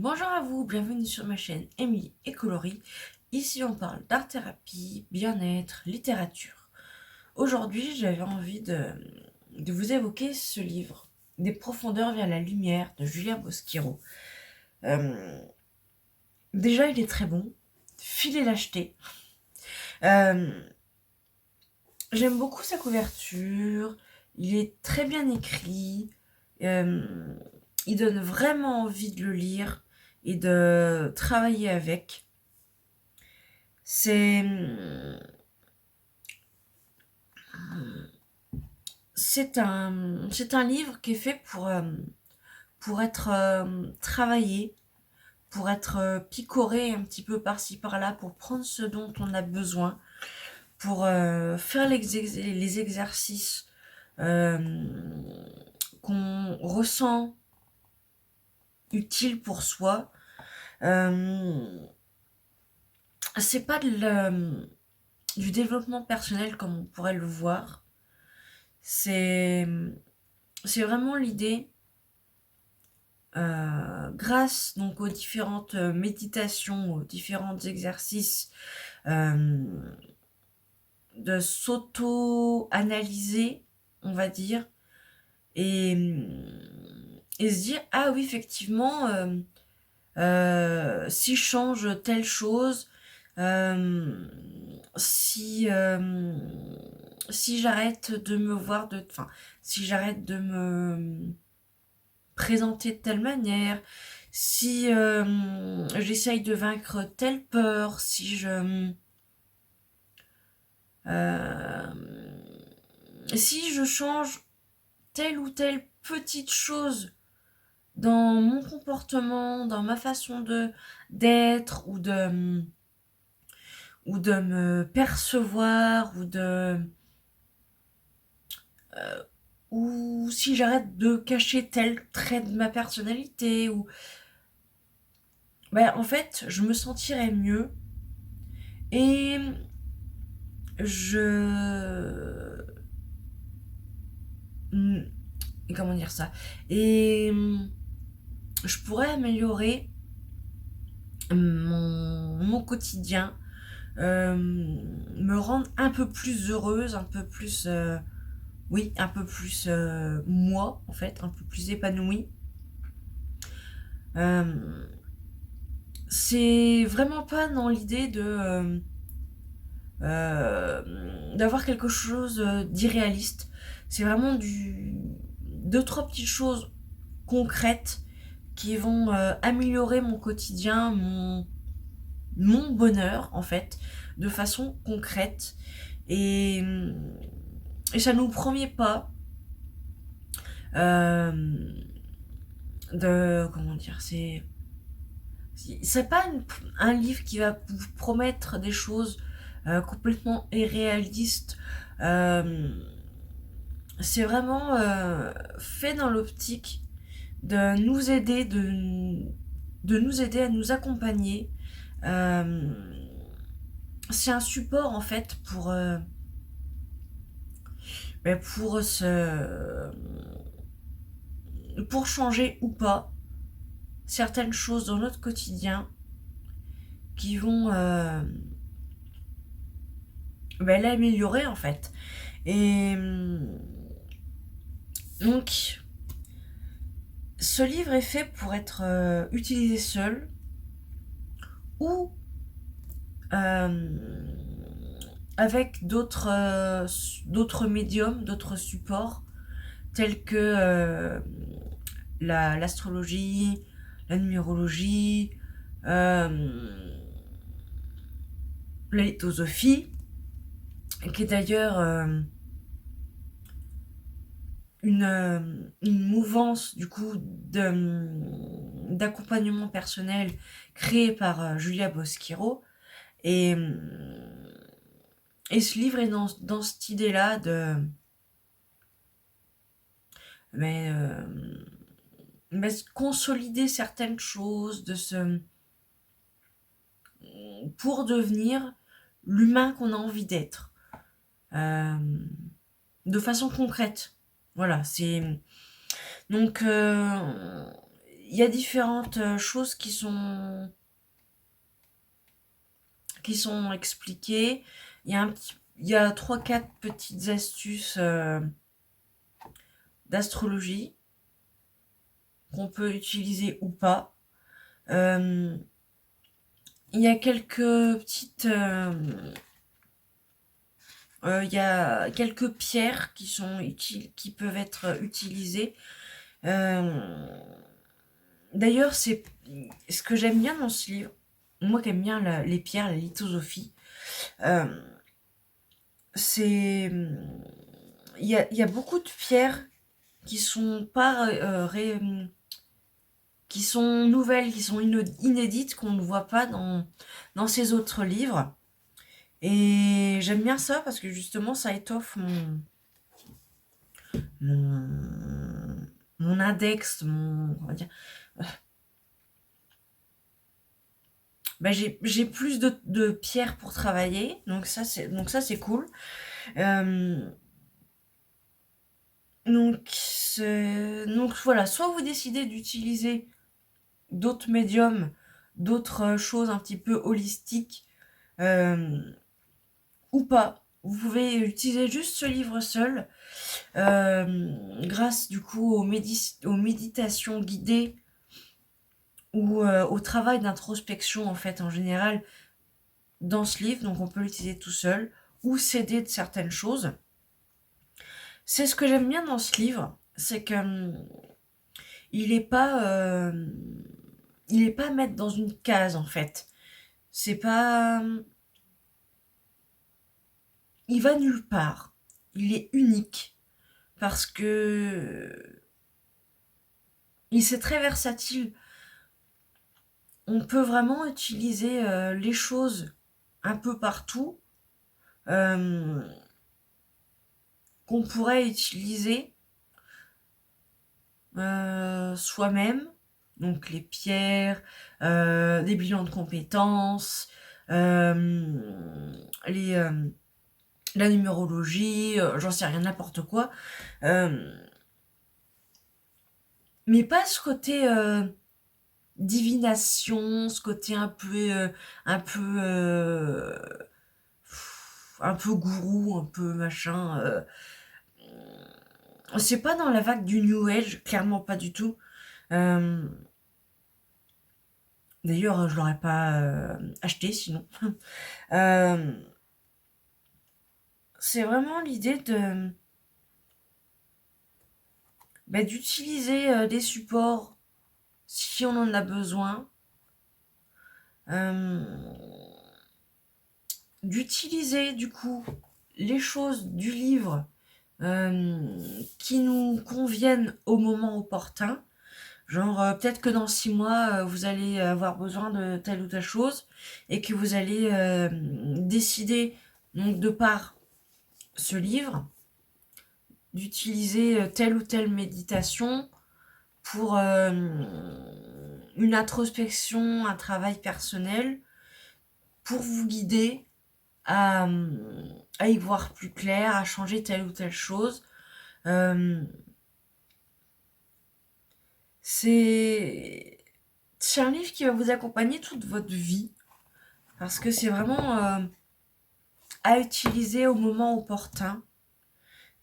Bonjour à vous, bienvenue sur ma chaîne Émilie et Coloris. Ici on parle d'art-thérapie, bien-être, littérature. Aujourd'hui j'avais envie de vous évoquer ce livre, Des profondeurs vers la lumière de Julia Bosquiro. Euh, Déjà il est très bon, filez l'acheter. Euh, J'aime beaucoup sa couverture, il est très bien écrit, euh, il donne vraiment envie de le lire et de travailler avec. C'est c'est un livre qui est fait pour être travaillé, pour être picoré un petit peu par-ci par-là, pour prendre ce dont on a besoin, pour faire les exercices euh, qu'on ressent utiles pour soi. Euh, c'est pas du développement personnel comme on pourrait le voir. C'est c'est vraiment l'idée, grâce donc aux différentes méditations, aux différents exercices, euh, de s'auto-analyser, on va dire, et, et se dire, ah oui, effectivement, si je change telle chose, euh, si, euh, si j'arrête de me voir enfin, si j'arrête de me présenter de telle manière, si j'essaye de vaincre telle peur, euh, si je change telle ou telle petite chose dans mon comportement, dans ma façon de d'être ou de me percevoir ou si j'arrête de cacher tel trait de ma personnalité ou ben, en fait, je me sentirais mieux et je mm, comment dire ça, et je pourrais améliorer mon quotidien, me rendre un peu plus heureuse, un peu plus oui, un peu plus moi en fait, un peu plus épanouie. Euh, c'est vraiment pas dans l'idée d'avoir quelque chose d'irréaliste. C'est vraiment deux trois petites choses concrètes qui vont améliorer mon quotidien, mon bonheur en fait, de façon concrète. Et, et ça nous promet pas euh, comment dire, c'est pas un livre qui va vous promettre des choses complètement irréalistes. Euh, c'est vraiment fait dans l'optique de nous aider, de nous aider à nous accompagner. Euh, c'est un support en fait pour pour changer ou pas certaines choses dans notre quotidien qui vont l'améliorer en fait. Et donc ce livre est fait pour être utilisé seul ou euh, avec d'autres médiums, d'autres supports tels que l'astrologie, la numérologie, la lithosophie, qui est d'ailleurs une mouvance du coup d'accompagnement personnel créée par Julia Bosquiro. Et, et ce livre est dans cette idée-là de mais, consolider certaines choses, pour devenir l'humain qu'on a envie d'être, euh, de façon concrète. Voilà, c'est donc il y a différentes choses qui sont expliquées. Il y a 3-4 petites astuces d'astrologie qu'on peut utiliser ou pas. Il y a quelques petites... il y a quelques pierres qui peuvent être utilisées. D'ailleurs, c'est ce que j'aime bien dans ce livre. Moi qui aime bien les pierres, la lithosophie, euh, c'est il y a beaucoup de pierres qui sont pas qui sont nouvelles, qui sont inédites, qu'on ne voit pas dans ces autres livres. Et j'aime bien ça parce que justement ça étoffe mon, mon index, on va dire. Bah, j'ai plus de pierres pour travailler, donc ça c'est cool. Euh, donc voilà, soit vous décidez d'utiliser d'autres médiums, d'autres choses un petit peu holistiques, euh, ou pas. Vous pouvez utiliser juste ce livre seul, grâce du coup aux méditations guidées ou au travail d'introspection en fait en général dans ce livre. Donc on peut l'utiliser tout seul ou s'aider de certaines choses. C'est ce que j'aime bien dans ce livre, c'est que il est pas il est pas à mettre dans une case en fait. C'est pas il va nulle part. Il est unique parce que c'est très versatile. On peut vraiment utiliser les choses un peu partout, euh, qu'on pourrait utiliser soi-même. Donc les pierres, des bilans de compétences, les, la numérologie, j'en sais rien, n'importe quoi. Euh, mais pas ce côté divination, ce côté un peu, un peu gourou, un peu machin. C'est pas dans la vague du New Age, clairement pas du tout. Euh, D'ailleurs, je l'aurais pas acheté sinon. Euh, c'est vraiment l'idée d'utiliser des supports si on en a besoin, euh, d'utiliser du coup les choses du livre qui nous conviennent au moment opportun. Genre, peut-être que dans 6 mois, vous allez avoir besoin de telle ou telle chose et que vous allez décider, donc de par ce livre, d'utiliser telle ou telle méditation pour une introspection, un travail personnel, pour vous guider à, à y voir plus clair, à changer telle ou telle chose. Euh, c'est c'est un livre qui va vous accompagner toute votre vie parce que c'est vraiment à utiliser au moment opportun.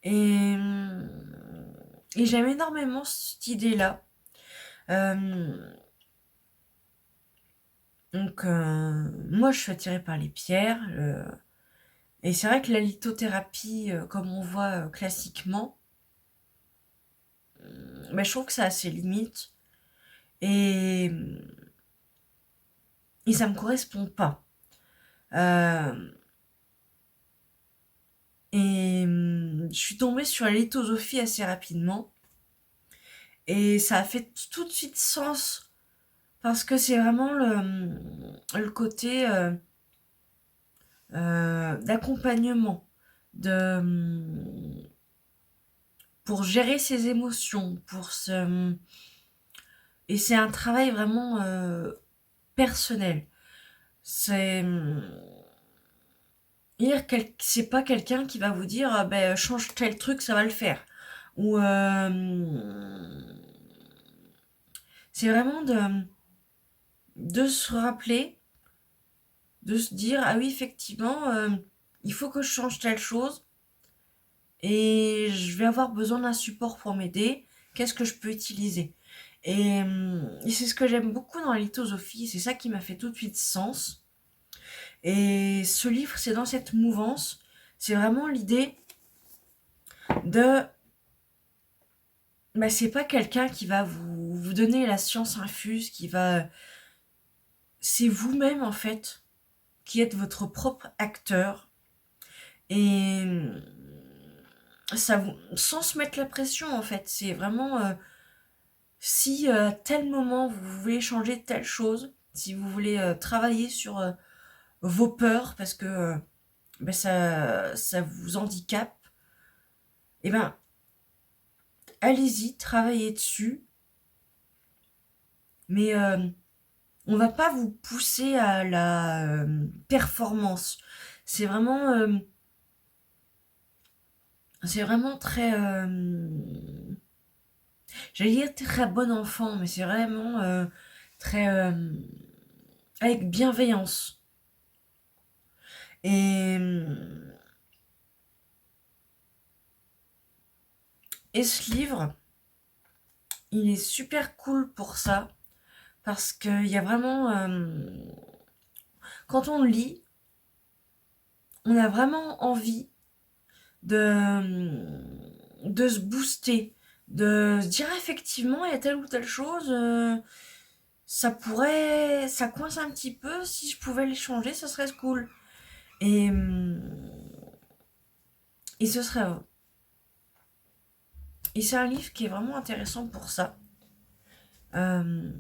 Et, et j'aime énormément cette idée-là. Euh, moi, je suis attirée par les pierres. Et c'est vrai que la lithothérapie, comme on voit classiquement, je trouve que ça a ses limites. Et, et ça me correspond pas. Euh, je suis tombée sur la lithosophie assez rapidement. Et ça a fait tout de suite sens. Parce que c'est vraiment le côté d'accompagnement. Pour gérer ses émotions. Et c'est un travail vraiment personnel. C'est c'est pas quelqu'un qui va vous dire ah ben change tel truc ça va le faire ou C'est vraiment de se rappeler, de se dire, ah oui, effectivement, il faut que je change telle chose et je vais avoir besoin d'un support pour m'aider. Qu'est-ce que je peux utiliser? Et c'est ce que j'aime beaucoup dans la lithosophie, c'est ça qui m'a fait tout de suite sens. Et ce livre, c'est dans cette mouvance, c'est vraiment l'idée de... Bah, c'est pas quelqu'un qui va vous donner la science infuse, qui va... C'est vous-même, en fait, qui êtes votre propre acteur. Et ça vous... Sans se mettre la pression, en fait. C'est vraiment... si à tel moment, vous voulez changer telle chose, si vous voulez travailler sur vos peurs, parce que ben, ça vous handicape, et ben allez-y, travaillez dessus, mais on va pas vous pousser à la performance. C'est vraiment, c'est vraiment très, j'allais dire très bon enfant, mais c'est vraiment très avec bienveillance. Et et ce livre, il est super cool pour ça parce qu'il y a vraiment, quand on lit, on a vraiment envie de se booster, de se dire effectivement il y a telle ou telle chose, ça coince un petit peu, si je pouvais les changer, ce serait cool. Et, et ce serait... Et c'est un livre qui est vraiment intéressant pour ça, euh,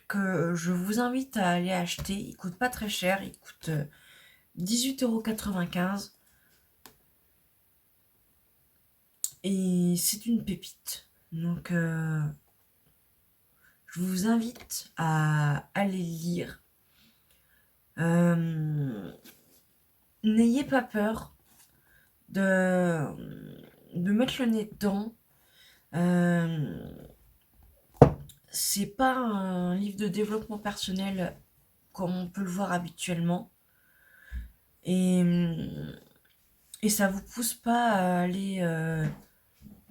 que je vous invite à aller acheter. Il coûte pas très cher, il coûte 18,95 €. Et c'est une pépite. Donc, je vous invite à aller lire. N'ayez pas peur de, de mettre le nez dedans. Euh, c'est pas un livre de développement personnel comme on peut le voir habituellement. Et, et ça vous pousse pas à aller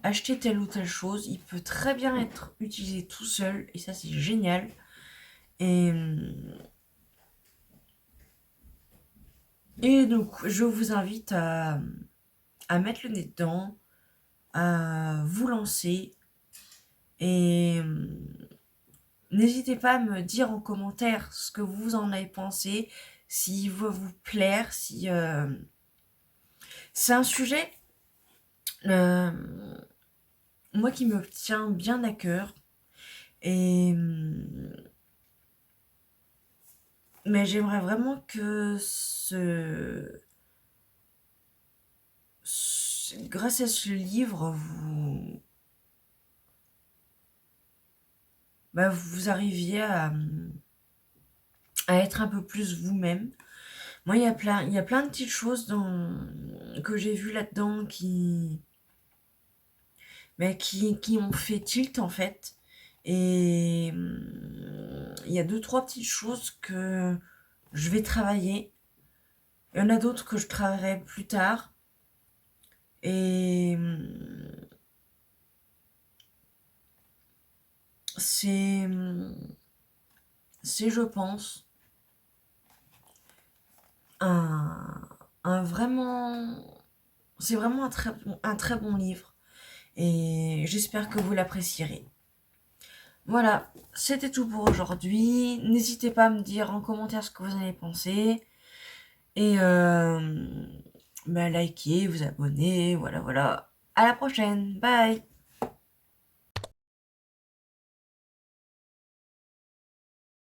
acheter telle ou telle chose. Il peut très bien être utilisé tout seul et ça c'est génial. Et, et donc je vous invite à mettre le nez dedans, à vous lancer et n'hésitez pas à me dire en commentaire ce que vous en avez pensé, s'il va vous plaire, si c'est un sujet euh, moi qui me tient bien à cœur et mais j'aimerais vraiment que grâce à ce livre vous arriviez à être un peu plus vous-même. Moi, il y a plein de petites choses que j'ai vues là-dedans qui ont fait tilt en fait. Et il y a deux, trois petites choses que je vais travailler. Il y en a d'autres que je travaillerai plus tard. Et c'est, je pense, un, un vraiment, c'est vraiment un très bon livre. Et j'espère que vous l'apprécierez. Voilà, c'était tout pour aujourd'hui. N'hésitez pas à me dire en commentaire ce que vous en avez pensé. Et likez, vous abonner, voilà, voilà. À la prochaine, bye!